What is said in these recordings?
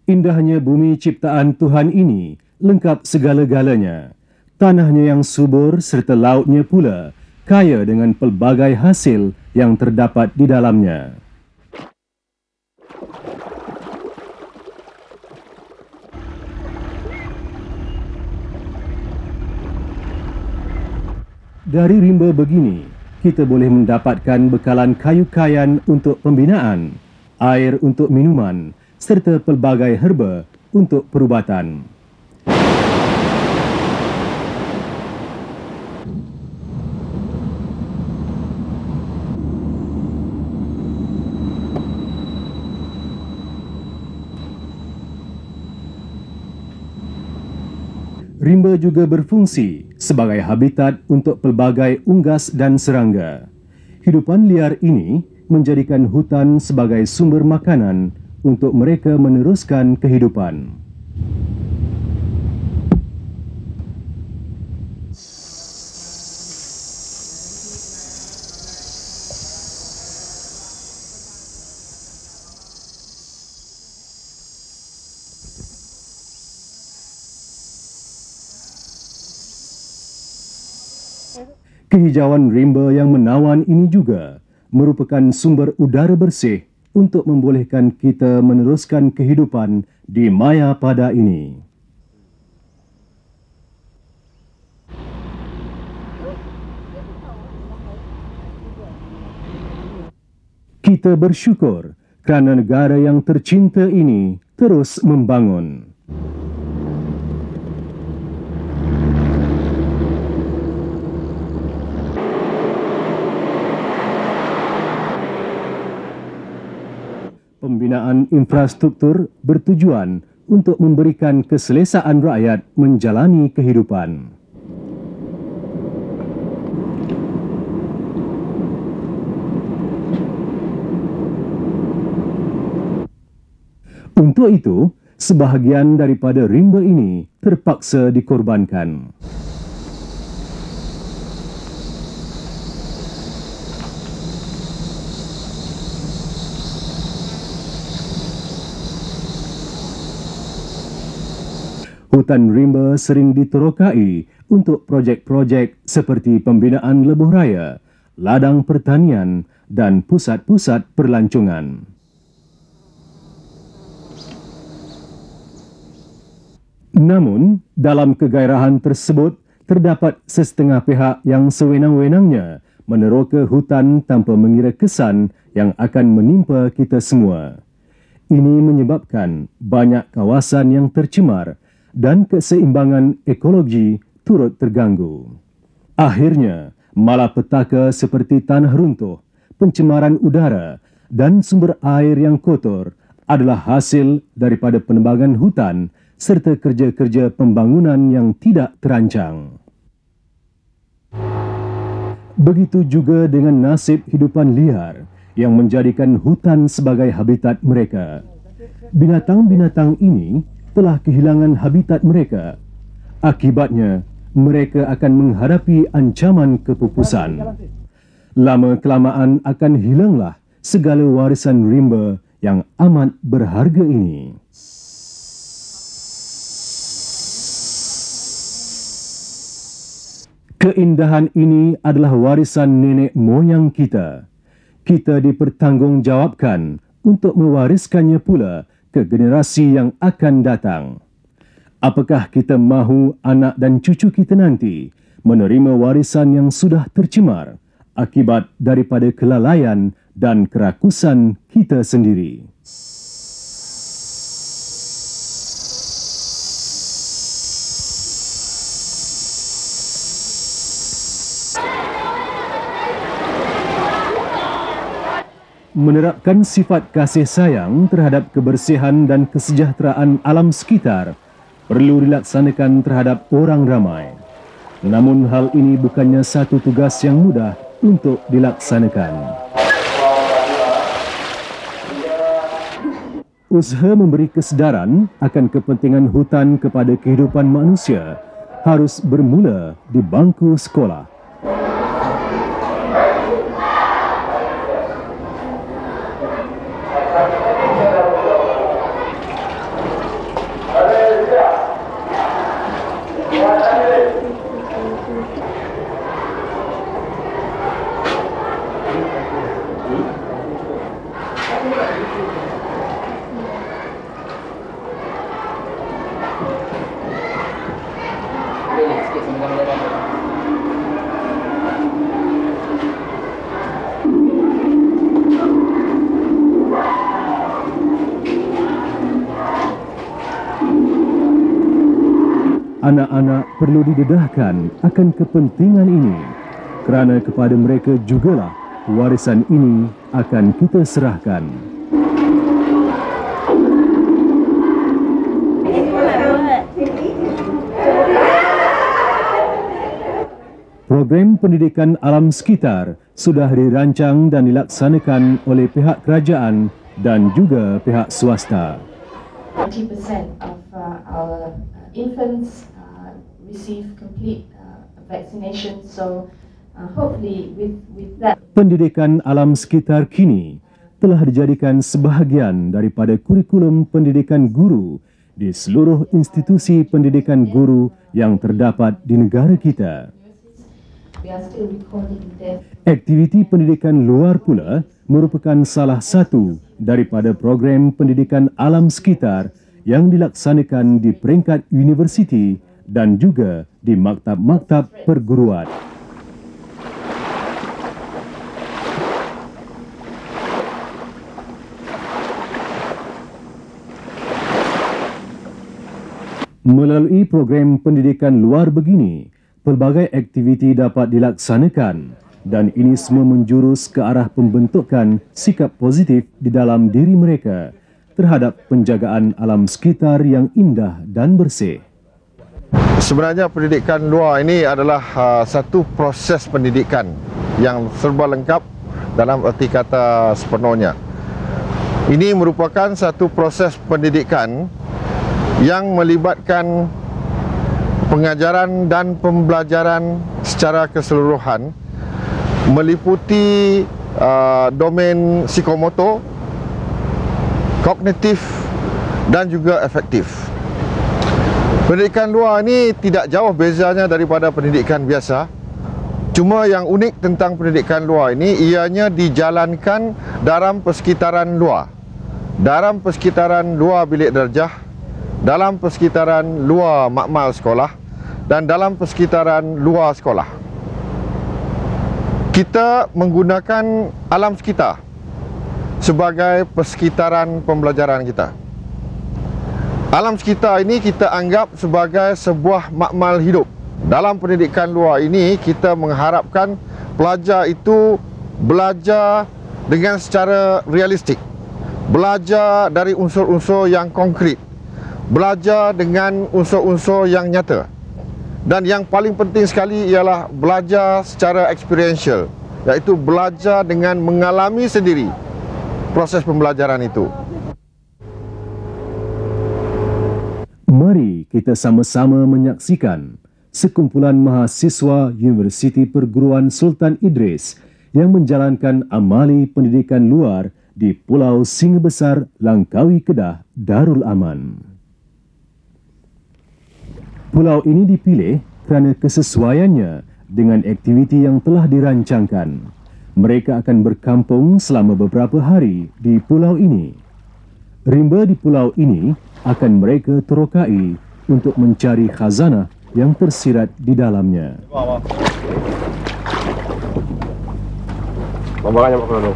Indahnya bumi ciptaan Tuhan ini lengkap segala-galanya. Tanahnya yang subur serta lautnya pula kaya dengan pelbagai hasil yang terdapat di dalamnya. Dari rimba begini, kita boleh mendapatkan bekalan kayu kayan untuk pembinaan, air untuk minuman, serta pelbagai herba untuk perubatan. Rimba juga berfungsi sebagai habitat untuk pelbagai unggas dan serangga. Hidupan liar ini menjadikan hutan sebagai sumber makanan untuk mereka meneruskan kehidupan. Kehijauan rimba yang menawan ini juga merupakan sumber udara bersih untuk membolehkan kita meneruskan kehidupan di maya pada ini. Kita bersyukur kerana negara yang tercinta ini terus membangun. Pembinaan infrastruktur bertujuan untuk memberikan keselesaan rakyat menjalani kehidupan. Untuk itu, sebahagian daripada rimba ini terpaksa dikorbankan. Hutan rimba sering diterokai untuk projek-projek seperti pembinaan lebuh raya, ladang pertanian dan pusat-pusat perlancongan. Namun, dalam kegairahan tersebut, terdapat sesetengah pihak yang sewenang-wenangnya meneroka hutan tanpa mengira kesan yang akan menimpa kita semua. Ini menyebabkan banyak kawasan yang tercemar dan keseimbangan ekologi turut terganggu. Akhirnya, malapetaka seperti tanah runtuh, pencemaran udara dan sumber air yang kotor adalah hasil daripada penebangan hutan serta kerja-kerja pembangunan yang tidak terancang. Begitu juga dengan nasib hidupan liar yang menjadikan hutan sebagai habitat mereka. Binatang-binatang ini telah kehilangan habitat mereka. Akibatnya, mereka akan menghadapi ancaman kepupusan. Lama-kelamaan akan hilanglah segala warisan rimba yang amat berharga ini. Keindahan ini adalah warisan nenek moyang kita. Kita dipertanggungjawabkan untuk mewariskannya pula ke generasi yang akan datang. Apakah kita mahu anak dan cucu kita nanti menerima warisan yang sudah tercemar akibat daripada kelalaian dan kerakusan kita sendiri? Menerapkan sifat kasih sayang terhadap kebersihan dan kesejahteraan alam sekitar perlu dilaksanakan terhadap orang ramai. Namun hal ini bukannya satu tugas yang mudah untuk dilaksanakan. Usaha memberi kesedaran akan kepentingan hutan kepada kehidupan manusia harus bermula di bangku sekolah. Anak-anak perlu didedahkan akan kepentingan ini, kerana kepada mereka jugalah warisan ini akan kita serahkan. Program pendidikan alam sekitar sudah dirancang dan dilaksanakan oleh pihak kerajaan dan juga pihak swasta. 90% of our infants receive complete vaccination, so hopefully with that. Pendidikan alam sekitar kini telah dijadikan sebahagian daripada kurikulum pendidikan guru di seluruh institusi pendidikan guru yang terdapat di negara kita. We are still recording them. Aktiviti pendidikan luar pula merupakan salah satu daripada program pendidikan alam sekitar yang dilaksanakan di peringkat universiti dan juga di maktab-maktab perguruan. Melalui program pendidikan luar begini, pelbagai aktiviti dapat dilaksanakan dan ini semua menjurus ke arah pembentukan sikap positif di dalam diri mereka terhadap penjagaan alam sekitar yang indah dan bersih. Sebenarnya pendidikan luar ini adalah satu proses pendidikan yang serba lengkap dalam erti kata sepenuhnya. Ini merupakan satu proses pendidikan yang melibatkan pengajaran dan pembelajaran secara keseluruhan, meliputi domain psikomotor, kognitif dan juga efektif. Pendidikan luar ini tidak jauh bezanya daripada pendidikan biasa. Cuma yang unik tentang pendidikan luar ini ianya dijalankan dalam persekitaran luar. Dalam persekitaran luar bilik darjah, dalam persekitaran luar makmal sekolah dan dalam persekitaran luar sekolah. Kita menggunakan alam sekitar sebagai persekitaran pembelajaran kita. Alam sekitar ini kita anggap sebagai sebuah makmal hidup. Dalam pendidikan luar ini, kita mengharapkan pelajar itu belajar dengan secara realistik. Belajar dari unsur-unsur yang konkret. Belajar dengan unsur-unsur yang nyata. Dan yang paling penting sekali ialah belajar secara experiential, iaitu belajar dengan mengalami sendiri proses pembelajaran itu. Mari kita sama-sama menyaksikan sekumpulan mahasiswa Universiti Perguruan Sultan Idris yang menjalankan amali pendidikan luar di Pulau Singa Besar, Langkawi, Kedah, Darul Aman. Pulau ini dipilih kerana kesesuaiannya dengan aktiviti yang telah dirancangkan. Mereka akan berkampung selama beberapa hari di pulau ini. Rimba di pulau ini akan mereka terokai untuk mencari khazanah yang tersirat di dalamnya. Pembarannya Pak Krono.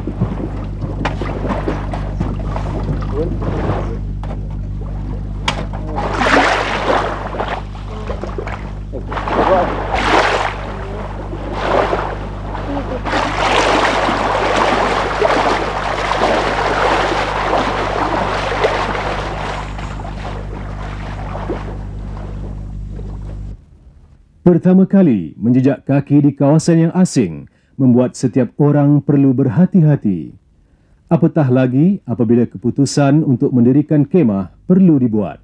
Pertama kali menjejak kaki di kawasan yang asing membuat setiap orang perlu berhati-hati. Apatah lagi apabila keputusan untuk mendirikan kemah perlu dibuat.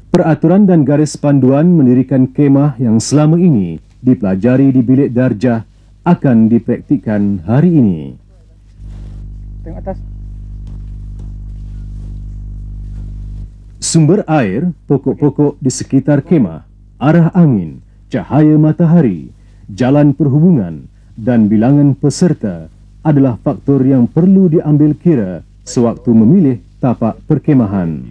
Peraturan dan garis panduan mendirikan kemah yang selama ini dipelajari di bilik darjah akan dipraktikkan hari ini. Tengok atas. Sumber air, pokok-pokok di sekitar kemah, arah angin, cahaya matahari, jalan perhubungan dan bilangan peserta adalah faktor yang perlu diambil kira sewaktu memilih tapak perkemahan.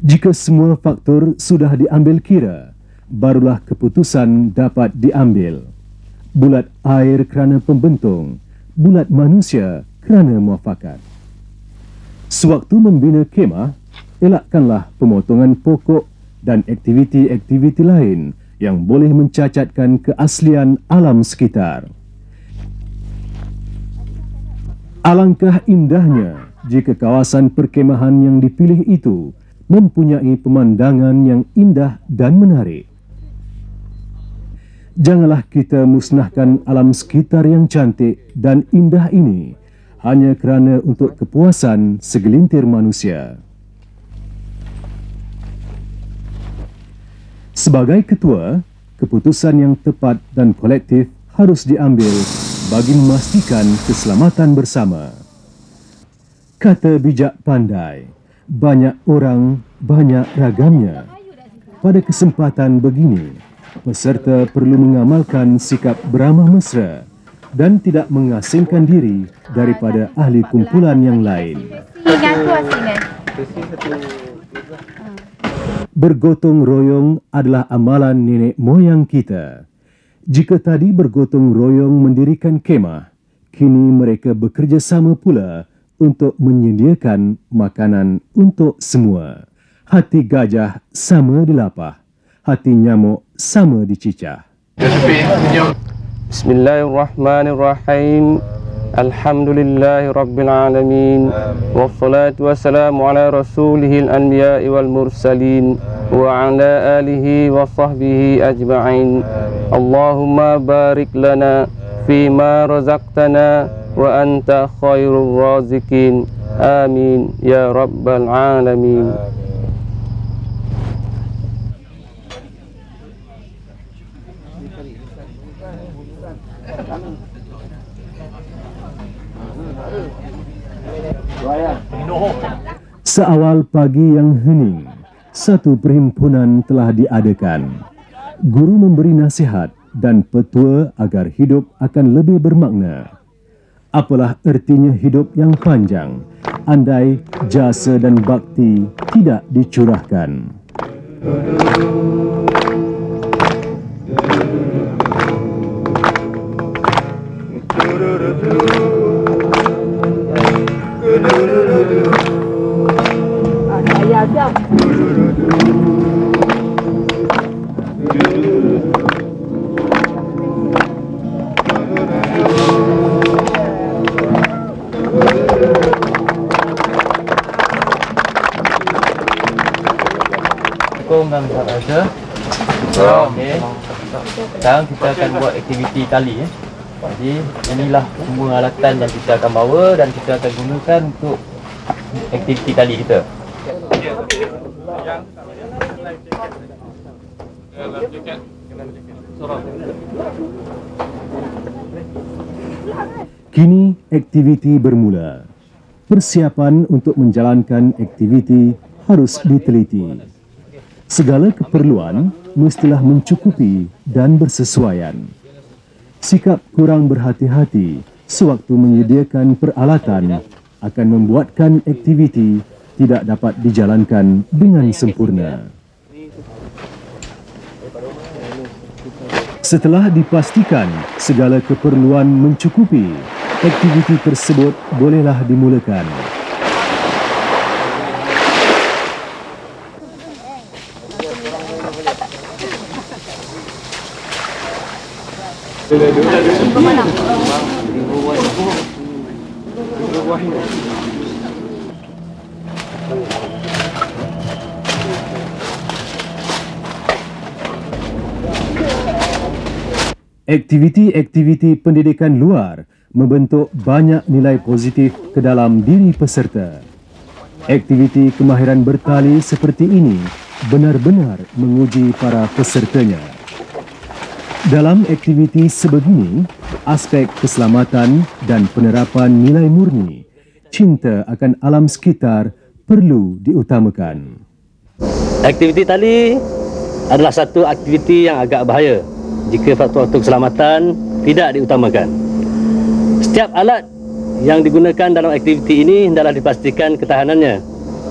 Jika semua faktor sudah diambil kira, barulah keputusan dapat diambil. Bulat air kerana pembentung, bulat manusia kerana muafakat. Sewaktu membina kemah, elakkanlah pemotongan pokok dan aktiviti-aktiviti lain yang boleh mencacatkan keaslian alam sekitar. Alangkah indahnya jika kawasan perkemahan yang dipilih itu mempunyai pemandangan yang indah dan menarik. Janganlah kita musnahkan alam sekitar yang cantik dan indah ini hanya kerana untuk kepuasan segelintir manusia. Sebagai ketua, keputusan yang tepat dan kolektif harus diambil bagi memastikan keselamatan bersama. Kata bijak pandai, banyak orang, banyak ragamnya. Pada kesempatan begini, peserta perlu mengamalkan sikap beramah mesra dan tidak mengasingkan diri daripada ahli kumpulan yang lain. Bergotong royong adalah amalan nenek moyang kita. Jika tadi bergotong royong mendirikan kemah, kini mereka bekerjasama pula untuk menyediakan makanan untuk semua. Hati gajah sama dilapah, hati nyamuk sama dicicah. Bismillahirrahmanirrahim. Alhamdulillahirabbil alamin. Wassalatu wassalamu ala rasulihil anbiya'i wal mursalin wa ala alihi wa sahbihi ajma'in. Allahumma barik lana fima razaqtana wa anta khairul razikin. Amin ya rabbal alamin. Seawal pagi yang hening, satu perhimpunan telah diadakan. Guru memberi nasihat dan petua agar hidup akan lebih bermakna. Apalah ertinya hidup yang panjang, andai jasa dan bakti tidak dicurahkan. Dan rasa. Okey. Sekarang kita akan buat aktiviti tali ya. Jadi inilah semua alatan yang kita akan bawa dan kita akan gunakan untuk aktiviti tali kita. Kini aktiviti bermula. Persiapan untuk menjalankan aktiviti harus diteliti. Segala keperluan mestilah mencukupi dan bersesuaian. Sikap kurang berhati-hati sewaktu menyediakan peralatan akan membuatkan aktiviti tidak dapat dijalankan dengan sempurna. Setelah dipastikan segala keperluan mencukupi, aktiviti tersebut bolehlah dimulakan. Aktiviti-aktiviti pendidikan luar membentuk banyak nilai positif ke dalam diri peserta. Aktiviti kemahiran bertali seperti ini benar-benar menguji para pesertanya. Dalam aktiviti sebegini, aspek keselamatan dan penerapan nilai murni, cinta akan alam sekitar perlu diutamakan. Aktiviti tali adalah satu aktiviti yang agak bahaya jika faktor-faktor keselamatan tidak diutamakan. Setiap alat yang digunakan dalam aktiviti ini hendaklah dipastikan ketahanannya.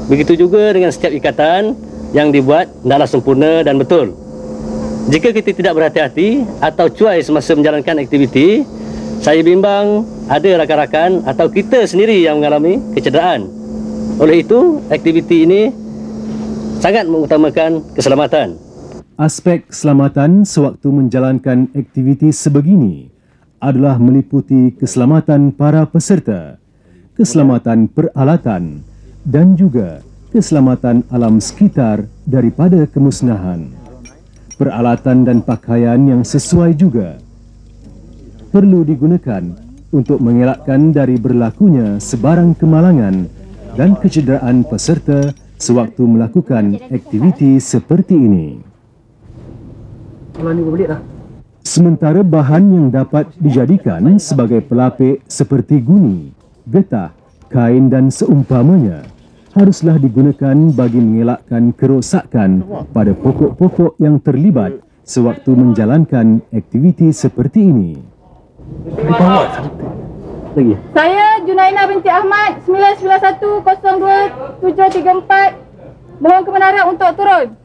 Begitu juga dengan setiap ikatan yang dibuat hendaklah sempurna dan betul. Jika kita tidak berhati-hati atau cuai semasa menjalankan aktiviti, saya bimbang ada rakan-rakan atau kita sendiri yang mengalami kecederaan. Oleh itu, aktiviti ini sangat mengutamakan keselamatan. Aspek keselamatan sewaktu menjalankan aktiviti sebegini adalah meliputi keselamatan para peserta, keselamatan peralatan dan juga keselamatan alam sekitar daripada kemusnahan. Peralatan dan pakaian yang sesuai juga perlu digunakan untuk mengelakkan dari berlakunya sebarang kemalangan dan kecederaan peserta sewaktu melakukan aktiviti seperti ini. Sementara bahan yang dapat dijadikan sebagai pelapik seperti guni, getah, kain dan seumpamanya haruslah digunakan bagi mengelakkan kerosakan pada pokok-pokok yang terlibat sewaktu menjalankan aktiviti seperti ini. Saya Junaina binti Ahmad 9910274. Mohon kebenaran untuk turun.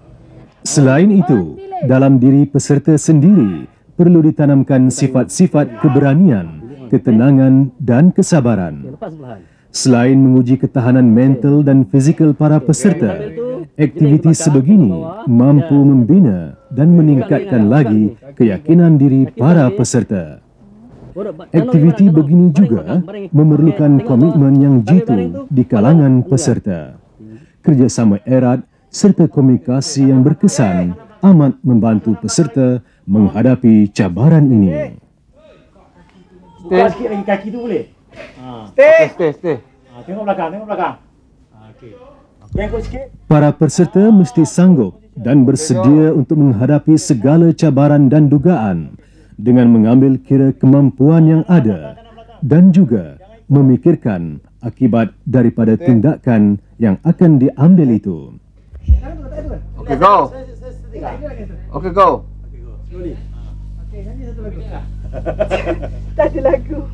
Selain itu, dalam diri peserta sendiri perlu ditanamkan sifat-sifat keberanian, ketenangan dan kesabaran. Selain menguji ketahanan mental dan fizikal para peserta, aktiviti sebegini mampu membina dan meningkatkan lagi keyakinan diri para peserta. Aktiviti begini juga memerlukan komitmen yang jitu di kalangan peserta. Kerjasama erat serta komunikasi yang berkesan amat membantu peserta menghadapi cabaran ini. Sikit lagi kaki tu boleh? Stay. Tengok belakang. Okey. Bengkok sikit. Para peserta mesti sanggup dan bersedia untuk menghadapi segala cabaran dan dugaan dengan mengambil kira kemampuan yang ada dan juga memikirkan akibat daripada tindakan yang akan diambil itu. Okay, go. Okay, go. Slowly. Okey, nyanyi satu lagu. Tak ada lagu.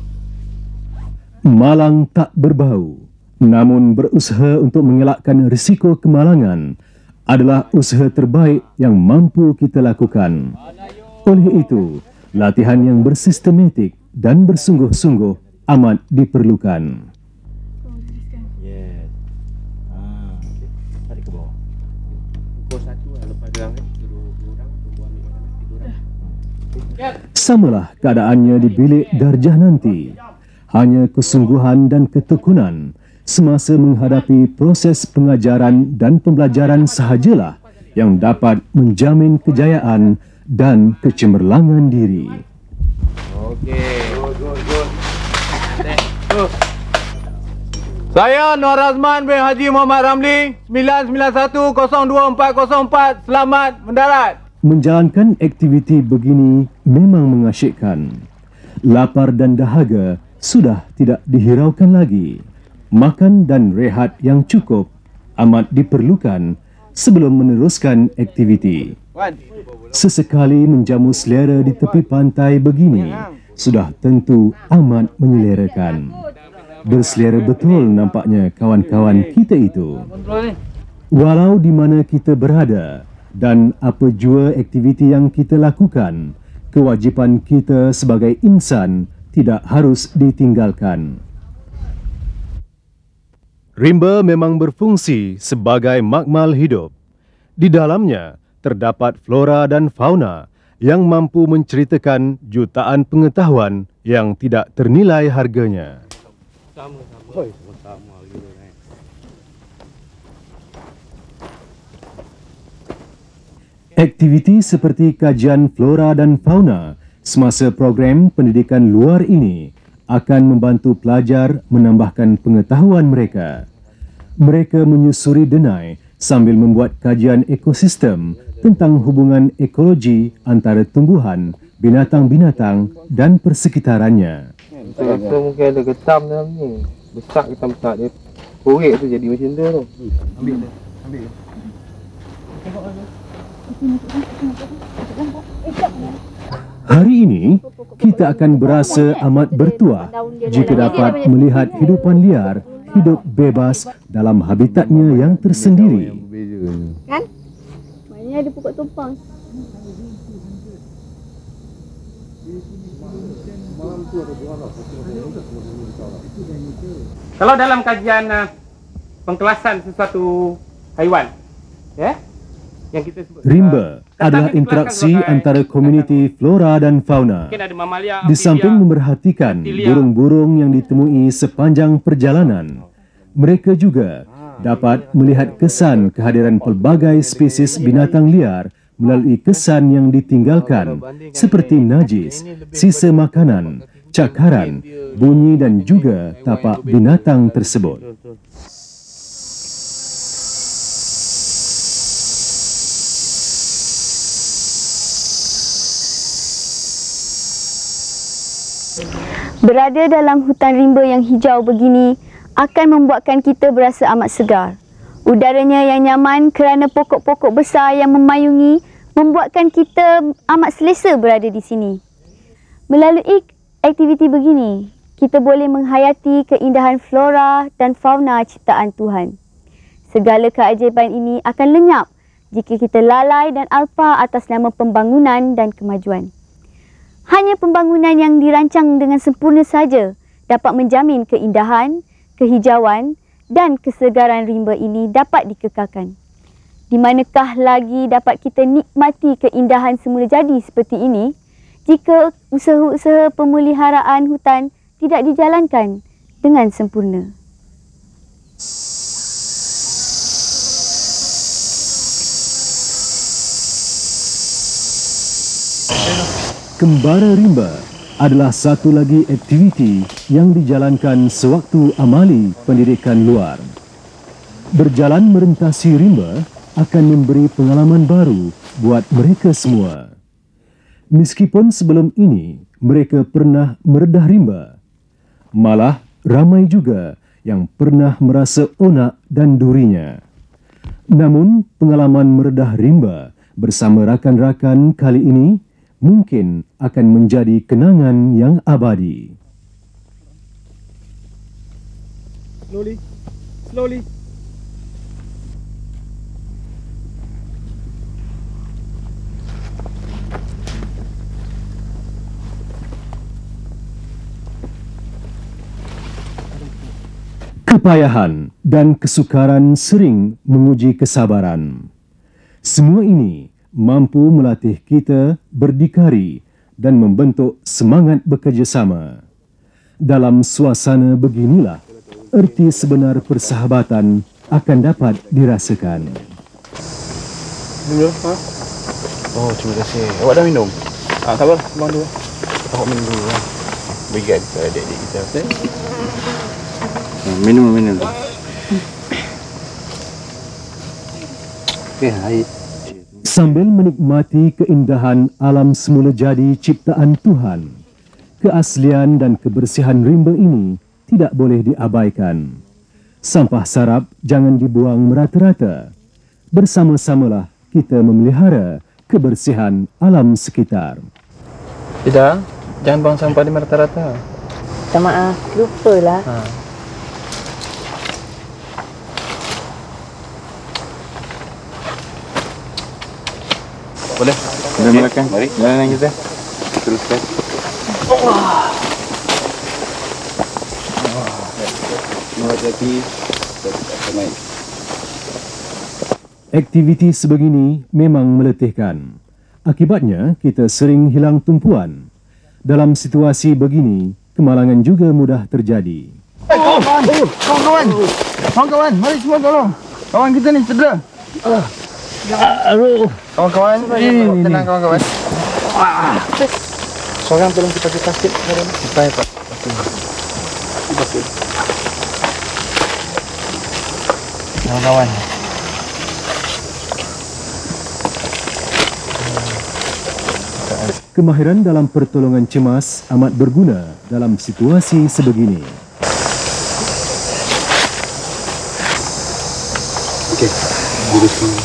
Malang tak berbau, namun berusaha untuk mengelakkan risiko kemalangan adalah usaha terbaik yang mampu kita lakukan. Oleh itu, latihan yang bersistematik dan bersungguh-sungguh amat diperlukan. Yes. Okay. Tarik ke bawah. Pukul 1 lepas dia angkat, suruh 2 orang, tunggu ambil makanan 3 orang. Samalah keadaannya di bilik darjah nanti. Hanya kesungguhan dan ketekunan semasa menghadapi proses pengajaran dan pembelajaran sahajalah yang dapat menjamin kejayaan dan kecemerlangan diri. Okey. Good. Saya Nur Azman bin Haji Muhammad Ramli 991-02404. Selamat mendarat. Menjalankan aktiviti begini memang mengasyikkan. Lapar dan dahaga sudah tidak dihiraukan lagi. Makan dan rehat yang cukup amat diperlukan sebelum meneruskan aktiviti. Sesekali menjamu selera di tepi pantai begini sudah tentu amat menyelerakan. Berselera betul nampaknya kawan-kawan kita itu. Walau di mana kita berada dan apa jua aktiviti yang kita lakukan, kewajipan kita sebagai insan tidak harus ditinggalkan. Rimba memang berfungsi sebagai makmal hidup. Di dalamnya terdapat flora dan fauna yang mampu menceritakan jutaan pengetahuan yang tidak ternilai harganya. Aktiviti seperti kajian flora dan fauna Semasa program pendidikan luar ini akan membantu pelajar menambahkan pengetahuan mereka. Mereka menyusuri Denai sambil membuat kajian ekosistem tentang hubungan ekologi antara tumbuhan, binatang-binatang dan persekitarannya. Saya rasa mungkin ada getam dalam ni. Besar getam-besar dia. Korek tu jadi macam tu tu. Ambil dia. Ambil dia. Hari ini, kita akan berasa amat bertuah jika dapat melihat hidupan liar hidup bebas dalam habitatnya yang tersendiri. Kan? Maknanya ada pokok tumpang. Kalau dalam kajian pengkelasan sesuatu haiwan, ya, yang kita sebut Rimba adalah interaksi antara komuniti flora dan fauna. mungkin ada mamalia, Di samping memerhatikan burung-burung yang ditemui sepanjang perjalanan, mereka juga dapat melihat kesan kehadiran pelbagai spesies binatang liar melalui kesan yang ditinggalkan seperti najis, sisa makanan, cakaran, bunyi dan juga tapak binatang tersebut. Berada dalam hutan rimba yang hijau begini akan membuatkan kita berasa amat segar. Udaranya yang nyaman kerana pokok-pokok besar yang memayungi membuatkan kita amat selesa berada di sini. Melalui aktiviti begini, kita boleh menghayati keindahan flora dan fauna ciptaan Tuhan. Segala keajaiban ini akan lenyap jika kita lalai dan alpa atas nama pembangunan dan kemajuan. Hanya pembangunan yang dirancang dengan sempurna saja dapat menjamin keindahan, kehijauan dan kesegaran rimba ini dapat dikekalkan. Di manakah lagi dapat kita nikmati keindahan semula jadi seperti ini jika usaha-usaha pemeliharaan hutan tidak dijalankan dengan sempurna. Kembara rimba adalah satu lagi aktiviti yang dijalankan sewaktu amali pendidikan luar. Berjalan merentasi rimba akan memberi pengalaman baru buat mereka semua. Meskipun sebelum ini mereka pernah meredah rimba, malah ramai juga yang pernah merasa onak dan durinya. Namun pengalaman meredah rimba bersama rakan-rakan kali ini mungkin akan menjadi kenangan yang abadi. Slowly. Slowly. Kepayahan dan kesukaran sering menguji kesabaran. Semua ini mampu melatih kita berdikari dan membentuk semangat bekerjasama. Dalam suasana beginilah, erti sebenar persahabatan akan dapat dirasakan. Minum, ha? Oh, terima kasih. Awak dah minum? Tak apa, sembang dulu. Awak minum dulu lah. Berikan ke adik-adik kita. Minum dulu. Air. Sambil menikmati keindahan alam semula jadi ciptaan Tuhan, keaslian dan kebersihan rimba ini tidak boleh diabaikan. Sampah sarap jangan dibuang merata-rata. Bersama-samalah kita memelihara kebersihan alam sekitar. Tidak, jangan buang sampah di merata-rata. Minta maaf, lupalah. Boleh? Boleh mulakan. Mari. Jalan kita. Teruskan. Hati-hati. Aktiviti sebegini memang meletihkan. Akibatnya, kita sering hilang tumpuan. Dalam situasi begini, kemalangan juga mudah terjadi. Kawan-kawan, mari semua tolong. Kawan kita ni cedera. Kawan-kawan, tenang kawan-kawan. Seorang tolong kita pakai plastik. Supaya Pak. Plastik. Kawan-kawan. Kemahiran dalam pertolongan cemas amat berguna dalam situasi sebegini. Okey, duduk sini.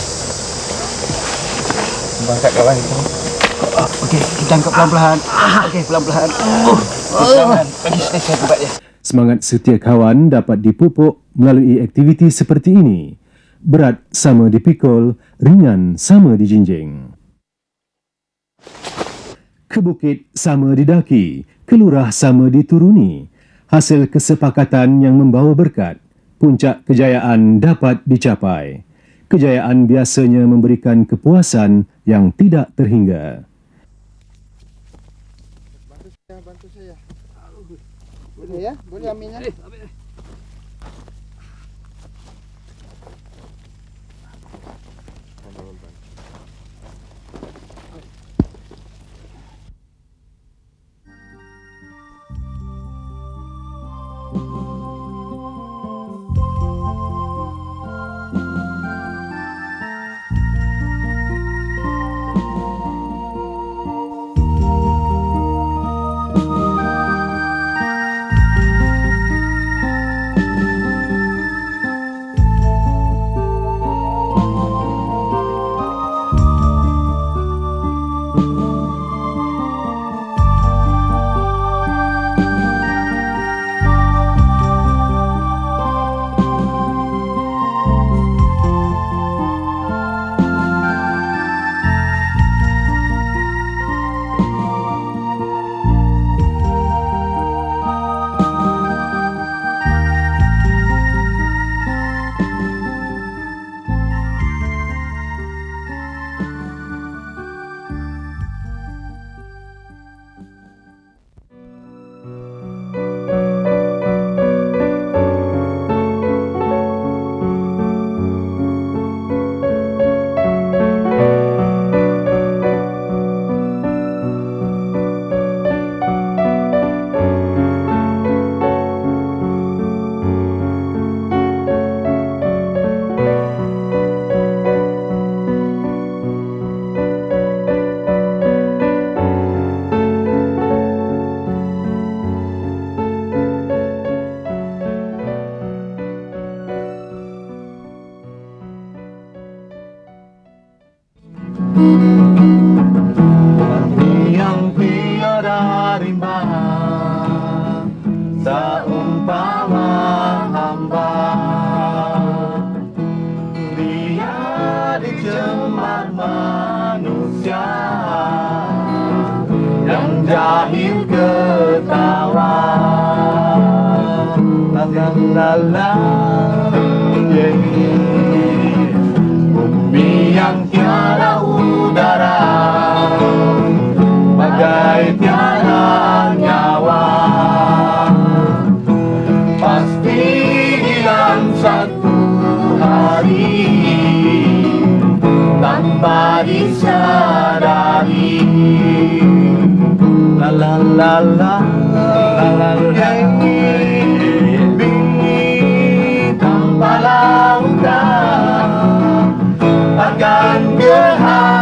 Bangkat kawan itu. Okey, kita angkat pelan-pelan. Okey, pelan-pelan. Pelan-pelan. Bagi saya buat dia. Semangat setia kawan dapat dipupuk melalui aktiviti seperti ini. Berat sama dipikul, ringan sama dijinjing. Ke bukit sama didaki, ke lurah sama dituruni. Hasil kesepakatan yang membawa berkat, puncak kejayaan dapat dicapai. Kejayaan biasanya memberikan kepuasan yang tidak terhingga. Bantu saya. Boleh ya? Boleh ambilnya? Yang tiada rimba, seumpama hamba, dia dicemar manusia yang jahil ketawa. La la la la, yeah. Bumi yang tiada udara, bagai tiada nyawa, pasti hilang satu hari tanpa disadari. La la la la la la la, tanpa lautan akan berhenti.